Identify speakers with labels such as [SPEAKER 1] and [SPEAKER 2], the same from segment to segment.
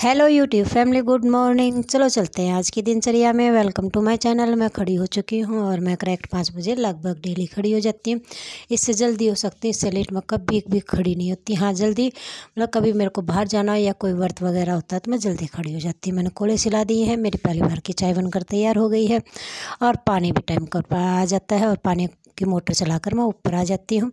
[SPEAKER 1] Hello YouTube family, good morning. चलो चलते हैं आज की दिनचर्या में। Welcome to my channel. मैं खड़ी हो चुकी हूँ और मैं करेक्ट 5 बजे लगभग डेली खड़ी हो जाती हूँ। इससे जल्दी हो सकती है, इससे लेट मैं कभी भी खड़ी नहीं होती। हाँ, जल्दी मतलब कभी मेरे को बाहर जाना या कोई व्रत वगैरह होता है तो मैं जल्दी खड़ी हो जाती हूँ। मैंने कोले सिला दिए हैं, मेरी पहली बार की चाय बनकर तैयार हो गई है और पानी भी टाइम पर आ जाता है और पानी की मोटर चलाकर मैं ऊपर आ जाती हूँ।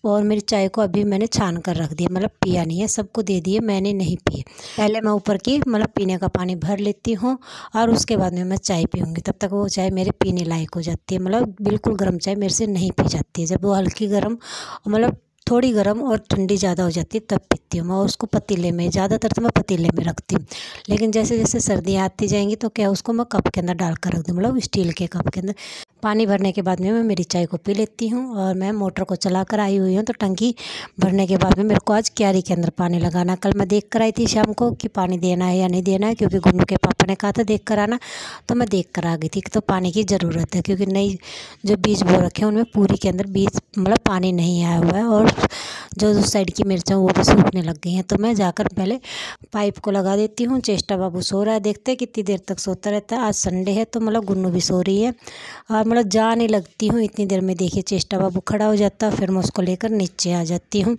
[SPEAKER 1] और मेरी चाय को अभी मैंने छान कर रख दिया, मतलब पिया नहीं है, सबको दे दिए, मैंने नहीं पिए। पहले मैं ऊपर की मतलब पीने का पानी भर लेती हूँ और उसके बाद में मैं चाय पीऊँगी। तब तक वो चाय मेरे पीने लायक हो जाती है। मतलब बिल्कुल गर्म चाय मेरे से नहीं पी जाती है। जब वो हल्की गर्म मतलब थोड़ी गर्म और ठंडी ज़्यादा हो जाती है तब पीती हूँ मैं उसको। पतीले में ज़्यादातर तो मैं पतीले में रखती हूँ, लेकिन जैसे जैसे सर्दियाँ आती जाएंगी तो क्या उसको मैं कप के अंदर डाल कर रख दूँ, मतलब स्टील के कप के अंदर। पानी भरने के बाद में मैं मेरी चाय को पी लेती हूँ। और मैं मोटर को चला कर आई हुई हूँ तो टंकी भरने के बाद में मेरे को आज क्यारी के अंदर पानी लगाना। कल मैं देख कर आई थी शाम को कि पानी देना है या नहीं देना है, क्योंकि गुन्नू के पापा ने कहा था देख कर आना, तो मैं देख कर आ गई थी। तो पानी की ज़रूरत है क्योंकि नई जो बीज बो रखे हैं उनमें पूरी के अंदर बीज मतलब पानी नहीं आया हुआ है और जो उस साइड की मिर्चें वो भी सूखने लग गई हैं। तो मैं जाकर पहले पाइप को लगा देती हूँ। चेष्टा बाबू सो रहा है, देखते हैं कितनी देर तक सोता रहता है। आज संडे है तो मतलब गुन्नू भी सो रही है और मतलब जा नहीं लगती हूँ इतनी देर में। देखिए चेष्टा बाबू खड़ा हो जाता है, फिर मैं उसको लेकर नीचे आ जाती हूँ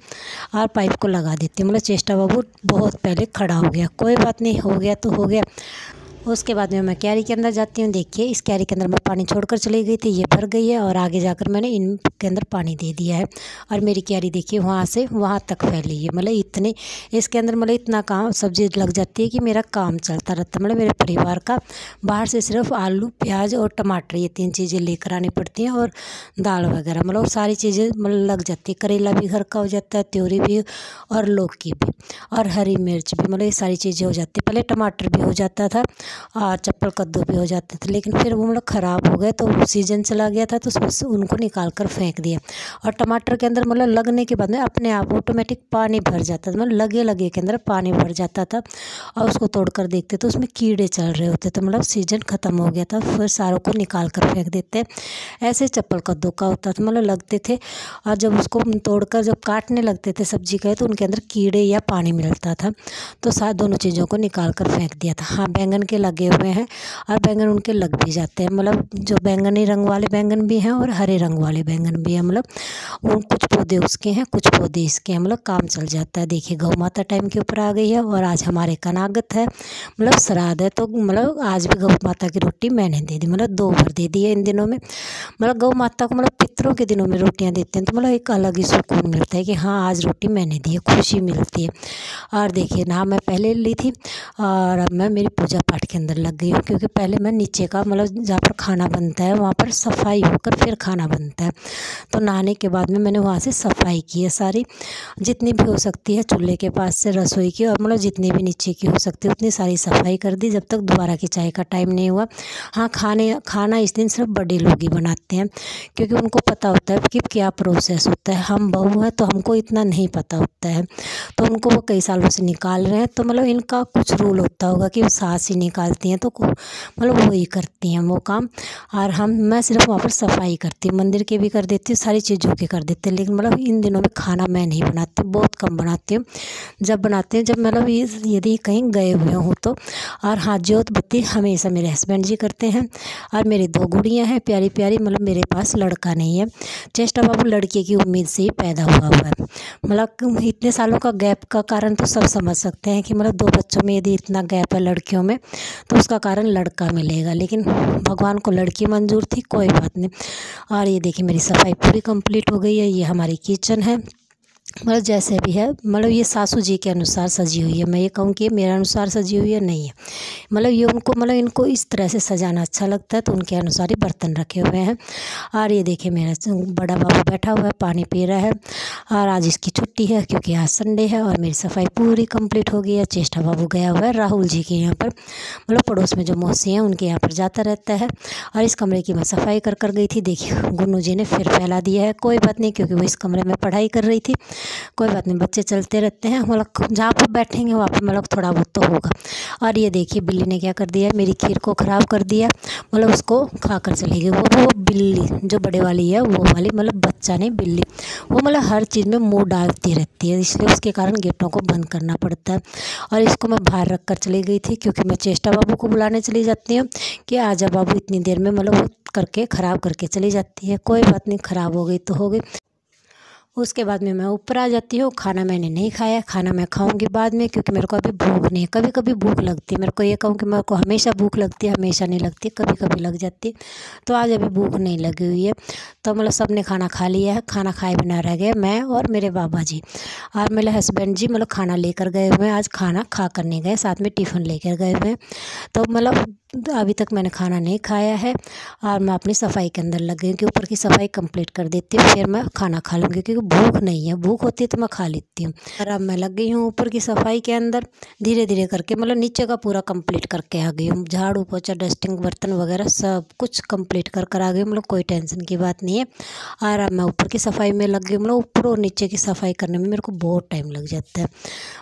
[SPEAKER 1] और पाइप को लगा देती हूँ। मतलब चेष्टा बाबू बहुत पहले खड़ा हो गया, कोई बात नहीं, हो गया तो हो गया। उसके बाद में मैं क्यारी के अंदर जाती हूँ। देखिए इस क्यारी के अंदर मैं पानी छोड़कर चली गई थी, ये भर गई है और आगे जाकर मैंने इनके अंदर पानी दे दिया है। और मेरी क्यारी देखिए वहाँ से वहाँ तक फैली है। मतलब इतने इसके अंदर मतलब इतना काम सब्जी लग जाती है कि मेरा काम चलता रहता है। मतलब मेरे परिवार का बाहर से सिर्फ आलू प्याज और टमाटर ये 3 चीज़ें लेकर आनी पड़ती हैं और दाल वगैरह मतलब सारी चीज़ें मतलब लग जाती है। करेला भी घर का हो जाता है, त्योरी भी और लौकी भी और हरी मिर्च भी, मतलब ये सारी चीज़ें हो जाती है। पहले टमाटर भी हो जाता था और चप्पल कद्दू भी हो जाते थे, लेकिन फिर वो मतलब ख़राब हो गए तो सीजन चला गया था तो उसमें उनको निकाल कर फेंक दिया। और टमाटर के अंदर मतलब लगने के बाद में अपने आप ऑटोमेटिक पानी भर जाता था, मतलब लगे लगे के अंदर पानी भर जाता था। और उसको तोड़ कर देखते तो उसमें कीड़े चल रहे होते, तो मतलब सीजन ख़त्म हो गया था, फिर सारों को निकाल कर फेंक देते। ऐसे चप्पल कद्दू का होता था, मतलब लगते थे और जब उसको तोड़ कर जब काटने लगते थे सब्जी का तो उनके अंदर कीड़े या पानी मिलता था, तो साथ दोनों चीज़ों को निकाल कर फेंक दिया था। हाँ, बैंगन के लगे हुए हैं और बैंगन उनके लग भी जाते हैं, मतलब जो बैंगनी रंग वाले बैंगन भी हैं और हरे रंग वाले बैंगन भी हैं। मतलब वो कुछ पौधे उसके हैं, कुछ पौधे इसके हैं, मतलब काम चल जाता है। देखिए गौ माता टाइम के ऊपर आ गई है और आज हमारे कनागत है, मतलब श्राद्ध है, तो मतलब आज भी गौ माता की रोटी मैंने दे दी, मतलब 2 बार दे दी है इन दिनों में। मतलब गौ माता को मतलब पितरों के दिनों में रोटियां देते हैं तो मतलब एक अलग ही सुकून मिलता है कि हाँ आज रोटी मैंने दी है, खुशी मिलती है। और देखिए ना मैं पहले ली थी और अब मैं मेरी पूजा पाठ के अंदर लग गई हूँ, क्योंकि पहले मैं नीचे का मतलब जहाँ पर खाना बनता है वहाँ पर सफाई होकर फिर खाना बनता है। तो नहाने के बाद में मैंने वहाँ से सफाई की है सारी, जितनी भी हो सकती है चूल्हे के पास से रसोई की, और मतलब जितनी भी नीचे की हो सकती है उतनी सारी सफाई कर दी जब तक दोबारा की चाय का टाइम नहीं हुआ। हाँ, खाना इस दिन सिर्फ बड़े लोग ही बनाते हैं, क्योंकि उनको पता होता है कि क्या प्रोसेस होता है। हम बहू हैं तो हमको इतना नहीं पता होता है, तो उनको वो कई सालों से निकाल रहे हैं तो मतलब इनका कुछ रूल होता होगा कि सास ही निकालती हैं, तो मतलब वही करती हैं वो काम। और मैं सिर्फ वहाँ पर सफाई करती हूँ, मंदिर के भी कर देती हूँ, सारी चीज़ों के कर देती हूँ। लेकिन मतलब इन दिनों में खाना मैं नहीं बनाती, बहुत कम बनाती हूँ। जब बनाती हूँ जब मतलब यदि कहीं गए हुए हों तो। और हाँ, जोत बत्ती हमेशा मेरे हस्बैंड जी करते हैं। और मेरी 2 गुड़ियाँ हैं प्यारी प्यारी, मतलब मेरे पास लड़का नहीं है। चेष्टा बाबू लड़के की उम्मीद से ही पैदा हुआ है। मतलब इतने सालों का गैप का कारण तो सब समझ सकते हैं कि मतलब 2 बच्चों में यदि इतना गैप है लड़कियों में तो उसका कारण लड़का मिलेगा, लेकिन भगवान को लड़की मंजूर थी, कोई बात नहीं। और ये देखिए मेरी सफाई पूरी कंप्लीट हो गई है। ये हमारी किचन है, मतलब जैसे भी है, मतलब ये सासू जी के अनुसार सजी हुई है। मैं ये कहूँ कि मेरे अनुसार सजी हुई है नहीं है, मतलब ये उनको मतलब इनको इस तरह से सजाना अच्छा लगता है तो उनके अनुसार ही बर्तन रखे हुए हैं। और ये देखिए मेरा बड़ा बाबू बैठा हुआ है, पानी पी रहा है और आज इसकी छुट्टी है क्योंकि आज संडे है। और मेरी सफाई पूरी कंप्लीट हो गई है। चेष्टा बाबू गया हुआ है राहुल जी के यहाँ पर, मतलब पड़ोस में जो मौसी हैं उनके यहाँ पर जाता रहता है। और इस कमरे की मैं सफाई कर गई थी। देखिए गुन्नू जी ने फिर फैला दिया है, कोई बात नहीं, क्योंकि वो इस कमरे में पढ़ाई कर रही थी कोई बात नहीं, बच्चे चलते रहते हैं, मतलब जहाँ पर बैठेंगे वहाँ पर मतलब थोड़ा बहुत तो होगा। और ये देखिए बिल्ली ने क्या कर दिया, मेरी खीर को ख़राब कर दिया, मतलब उसको खा कर चली गई। वो बिल्ली जो बड़े वाली है वो वाली, मतलब बच्चा नहीं बिल्ली, वो मतलब हर चीज़ में मुँह डालती रहती है, इसलिए उसके कारण गेटों को बंद करना पड़ता है। और इसको मैं बाहर रख कर चली गई थी, क्योंकि मैं चेष्टा बाबू को बुलाने चली जाती हूँ कि आजा बाबू, इतनी देर में मतलब वो करके ख़राब करके चली जाती है। कोई बात नहीं, ख़राब हो गई तो हो गई। उसके बाद में मैं ऊपर आ जाती हूँ। खाना मैंने नहीं खाया, खाना मैं खाऊंगी बाद में, क्योंकि मेरे को अभी भूख नहीं है। कभी कभी भूख लगती है, मेरे को ये कहूँ कि मेरे को हमेशा भूख लगती है, हमेशा नहीं लगती, कभी कभी लग जाती है। तो आज अभी भूख नहीं लगी हुई है। तो मतलब सब ने खाना खा लिया है, खाना खाए बिना रह गए मैं और मेरे बाबा जी और मेरे हस्बैंड जी, मतलब खाना लेकर गए हुए हैं। आज खाना खा कर नहीं गए, साथ में टिफ़िन लेकर गए हुए हैं। तो मतलब अभी तक मैंने खाना नहीं खाया है और मैं अपनी सफाई के अंदर लग गई हूँ कि ऊपर की सफाई कंप्लीट कर देती हूँ, फिर मैं खाना खा लूँगी, क्योंकि भूख नहीं है। भूख होती है तो मैं खा लेती हूँ। और अब मैं लग गई हूँ ऊपर की सफाई के अंदर, धीरे धीरे करके मतलब नीचे का पूरा कंप्लीट करके आ गई हूँ। झाड़ू पोछा डस्टिंग बर्तन वगैरह सब कुछ कंप्लीट कर आ गई हूँ, मतलब कोई टेंशन की बात नहीं है। और अब मैं ऊपर की सफाई में लग गई, मतलब ऊपर और नीचे की सफाई करने में मेरे को बहुत टाइम लग जाता है।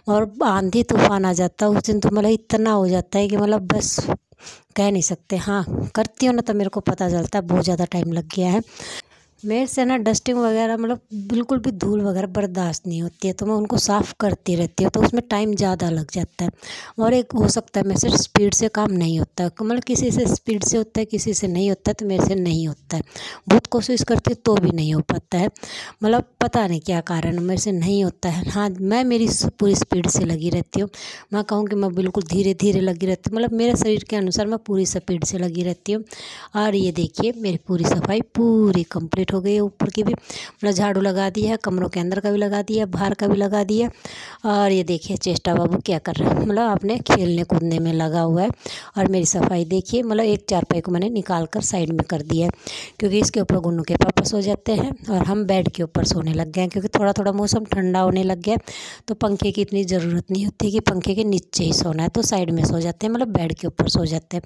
[SPEAKER 1] और आंधी तूफान आ जाता है उस दिन, तो मतलब इतना हो जाता है कि मतलब बस कह नहीं सकते। हाँ, करती हूँ ना तो मेरे को पता चलता है बहुत ज़्यादा टाइम लग गया है। मेरे से ना डस्टिंग वगैरह मतलब बिल्कुल भी धूल वगैरह बर्दाश्त नहीं होती है, तो मैं उनको साफ़ करती रहती हूँ, तो उसमें टाइम ज़्यादा लग जाता है। और एक हो सकता है मेरे से स्पीड से काम नहीं होता है, मतलब किसी से स्पीड से होता है, किसी से नहीं होता है, तो मेरे से नहीं होता है। बहुत कोशिश करती हूँ तो भी नहीं हो पाता है, मतलब पता नहीं क्या कारण है, मेरे से नहीं होता है। हाँ, मैं मेरी पूरी स्पीड से लगी रहती हूँ। मैं कहूँ कि मैं बिल्कुल धीरे धीरे लगी रहती हूँ, मतलब मेरे शरीर के अनुसार मैं पूरी स्पीड से लगी रहती हूँ। और ये देखिए मेरी पूरी सफाई पूरी कंप्लीट हो गई है। ऊपर की भी मतलब झाड़ू लगा दिया है, कमरों के अंदर का भी लगा दिया, बाहर का भी लगा दिया। और ये देखिए चेष्टा बाबू क्या कर रहा है, मतलब अपने खेलने कूदने में लगा हुआ है। और मेरी सफाई देखिए, मतलब एक चारपाई को मैंने निकाल कर साइड में कर दिया है, क्योंकि इसके ऊपर गुन्नू के पापा सो जाते हैं और हम बेड के ऊपर सोने लग गए हैं। क्योंकि थोड़ा थोड़ा मौसम ठंडा होने लग गया, तो पंखे की इतनी ज़रूरत नहीं होती कि पंखे के नीचे ही सोना है, तो साइड में सो जाते हैं, मतलब बेड के ऊपर सो जाते हैं।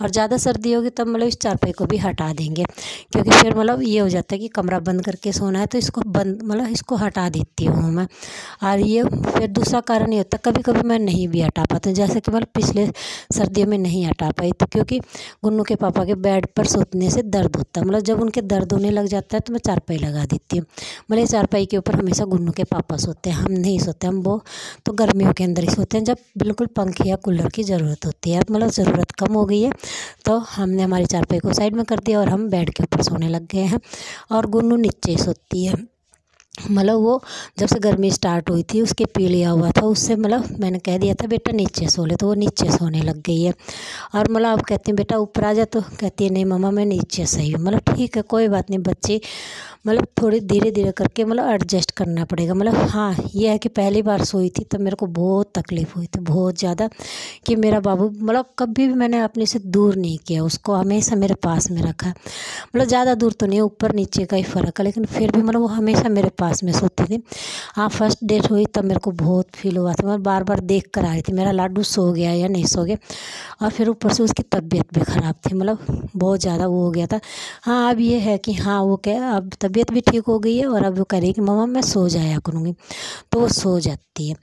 [SPEAKER 1] और ज़्यादा सर्दी होगी तब मतलब इस चारपाई को भी हटा देंगे, क्योंकि फिर मतलब ये हो जाता है कि कमरा बंद करके सोना है, तो इसको बंद मतलब इसको हटा देती हूँ मैं। और ये फिर दूसरा कारण ये होता है कभी कभी मैं नहीं भी हटा पाती हूँ, जैसे कि मतलब पिछले सर्दियों में नहीं हटा पाई, तो क्योंकि गुन्नू के पापा के बेड पर सोने से दर्द होता है, मतलब जब उनके दर्द होने लग जाता है तो मैं चारपाई लगा देती हूँ। मतलब चारपाई के ऊपर हमेशा गुन्नू के पापा सोते हैं, हम नहीं सोते, हम वो तो गर्मियों के अंदर ही सोते हैं, जब बिल्कुल पंखे या कूलर की ज़रूरत होती है। अब मतलब ज़रूरत कम हो गई है, तो हमने हमारी चारपाई को साइड में कर दिया और हम बेड के ऊपर सोने लग गए हैं। और गुन्नू नीचे ही सोती है, मतलब वो जब से गर्मी स्टार्ट हुई थी उसके पी लिया हुआ था, उससे मतलब मैंने कह दिया था बेटा नीचे सो ले, तो वो नीचे सोने लग गई है। और मतलब अब कहती हैं बेटा ऊपर आ जा, तो कहती है नहीं मम्मा मैं नीचे सही हूँ। मतलब ठीक है, कोई बात नहीं, बच्चे मतलब थोड़ी धीरे धीरे करके मतलब एडजस्ट करना पड़ेगा। मतलब हाँ, ये है कि पहली बार सोई थी तब मेरे को बहुत तकलीफ़ हुई थी, बहुत ज़्यादा, कि मेरा बाबू मतलब कभी भी मैंने अपने से दूर नहीं किया, उसको हमेशा मेरे पास में रखा। मतलब ज़्यादा दूर तो नहीं, ऊपर नीचे का ही फ़र्क है, लेकिन फिर भी मतलब वो हमेशा मेरे पास में सोती थी। हाँ, फर्स्ट डेट हुई तब मेरे को बहुत फील हुआ था, मैं बार बार देख कर आ रही थी मेरा लाडू सो गया या नहीं सो गया। और फिर ऊपर से उसकी तबीयत भी ख़राब थी, मतलब बहुत ज़्यादा वो हो गया था। हाँ, अब ये है कि हाँ वो क्या, अब तबीयत भी ठीक हो गई है और अब वो कह रही है कि मम्मा मैं सो जाया करूँगी, तो वो सो जाती है।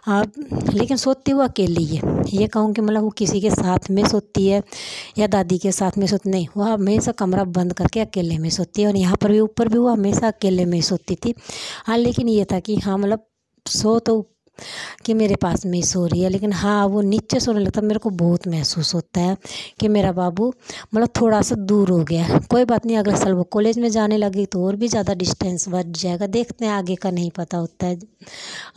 [SPEAKER 1] अब लेकिन सोती वो अकेली है, ये कहूँ कि मतलब वो किसी के साथ में सोती है या दादी के साथ में सोती नहीं, वो हमेशा कमरा बंद करके अकेले में सोती है। और यहाँ पर भी ऊपर भी वो हमेशा अकेले में सोती थी। हाँ, लेकिन ये था कि हाँ मतलब सो तो कि मेरे पास में ही सो रही है, लेकिन हाँ वो नीचे सोने लगता मेरे को बहुत महसूस होता है कि मेरा बाबू मतलब थोड़ा सा दूर हो गया है। कोई बात नहीं, अगले साल वो कॉलेज में जाने लगी तो और भी ज़्यादा डिस्टेंस बढ़ जाएगा, देखते हैं, आगे का नहीं पता होता है।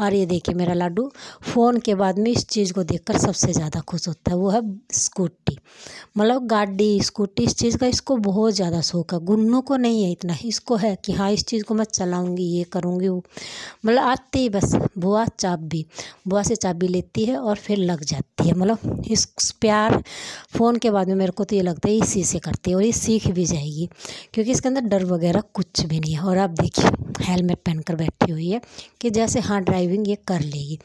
[SPEAKER 1] और ये देखिए मेरा लाडू फ़ोन के बाद में इस चीज़ को देखकर सबसे ज़्यादा खुश होता है, वो है स्कूटी, मतलब गाड़ी स्कूटी, इस चीज़ का इसको बहुत ज़्यादा शौक है। गुन्नू को नहीं है इतना, इसको है कि हाँ इस चीज़ को मैं चलाऊँगी, ये करूँगी, वो मतलब आते ही बस बुआ चाप चाबी, बुआ से चाबी लेती है और फिर लग जाती है। मतलब इस प्यार फ़ोन के बाद में मेरे को तो ये लगता है इसी से करती है, और ये सीख भी जाएगी क्योंकि इसके अंदर डर वगैरह कुछ भी नहीं है। और आप देखिए हेलमेट पहन कर बैठी हुई है कि जैसे हाँ ड्राइविंग ये कर लेगी।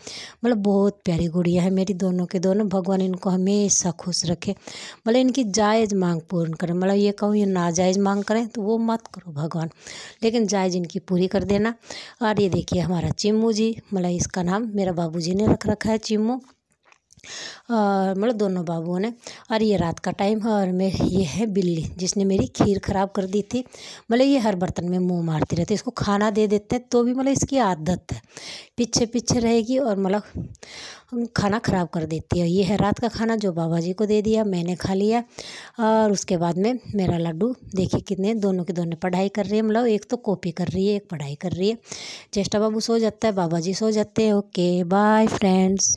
[SPEAKER 1] मतलब बहुत प्यारी गुड़िया है मेरी, दोनों के दोनों। भगवान इनको हमेशा खुश रखे, मतलब इनकी जायज़ मांग पूर्ण करें। मतलब ये कहूँ ये नाजायज़ मांग करें तो वो मत करो भगवान, लेकिन जायज़ इनकी पूरी कर देना। और ये देखिए हमारा चिम्मू जी, मतलब इसका नाम मेरा बाबूजी ने रख रखा है चिम्मू, और मतलब दोनों बाबुओं ने। और ये रात का टाइम है और मैं ये है बिल्ली जिसने मेरी खीर ख़राब कर दी थी। मतलब ये हर बर्तन में मुंह मारती रहती है, इसको खाना दे देते हैं तो भी मतलब इसकी आदत है, पीछे पीछे रहेगी और मतलब खाना ख़राब कर देती है। ये है रात का खाना जो बाबा जी को दे दिया, मैंने खा लिया। और उसके बाद में मेरा लड्डू देखिए कितने, दोनों के दोनों पढ़ाई कर रही है। मतलब एक तो कॉपी कर रही है, एक पढ़ाई कर रही है। चेष्टा बाबू सो जाता है, बाबा जी सो जाते हैं। Okay bye friends.